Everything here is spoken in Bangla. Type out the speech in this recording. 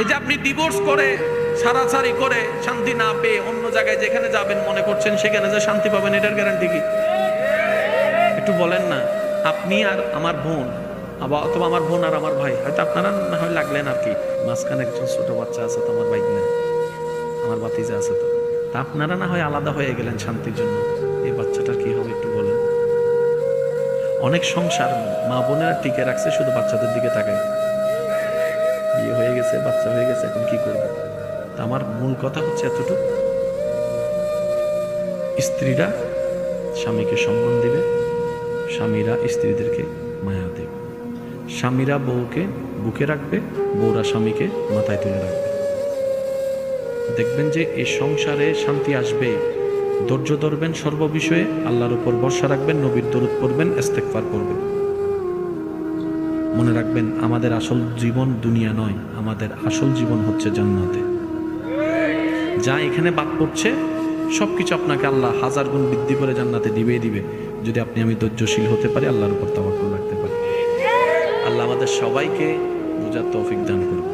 এই যে আপনি ডিভোর্স করে ছাড়াছাড়ি করে শান্তি না পেয়ে অন্য জায়গায় যেখানে যাবেন মনে করছেন সেখানে যে শান্তি পাবেন, এটার গ্যারান্টি কি? একটু বলেন না। আপনি আর আমার বোন, আবার অথবা আমার বোন আর আমার ভাই, হয়তো আপনারা না হয় লাগলেন আর কি, মাঝখানে একজন ছোট বাচ্চা আছে তো, আমার বাইক নেই, আমার বাতিজা আছে তো, তা আপনারা না হয় আলাদা হয়ে গেলেন শান্তির জন্য, এই বাচ্চাটার কি হবে একটু বলেন। অনেক সংসার মা বোনেরা টিকে রাখছে শুধু বাচ্চাদের দিকে তাকায়, বিয়ে হয়ে গেছে, বাচ্চা হয়ে গেছে, এখন কি করবে। তা আমার মূল কথা হচ্ছে এতটুকু, স্ত্রীরা স্বামীকে সম্মান দিবে, স্বামীরা স্ত্রীদেরকে মায়া দেবে, স্বামীরা বউকে বুকে রাখবে, বউরা স্বামীকে মাথায় তুলে রাখবে। দেখবেন যে এই সংসারে শান্তি আসবে। ধৈর্য ধরবেন সর্ববিষয়ে, আল্লাহর উপর ভরসা রাখবেন, নবীর দরুদ পড়বেন, ইস্তেগফার করবেন। মনে রাখবেন আমাদের আসল জীবন দুনিয়া নয়, আমাদের আসল জীবন হচ্ছে জান্নাতে। যা এখানে বাদ পড়ছে সবকিছু আপনাকে আল্লাহ হাজার গুণ বৃদ্ধি করে জান্নাতে দিবেই দিবে, যদি আপনি আমি ধৈর্যশীল হতে পারি, আল্লাহর উপর তাওয়াক্কুল রাখতে পারি। আল্লাহ আমাদের সবাইকে বুঝার তৌফিক দান করুন।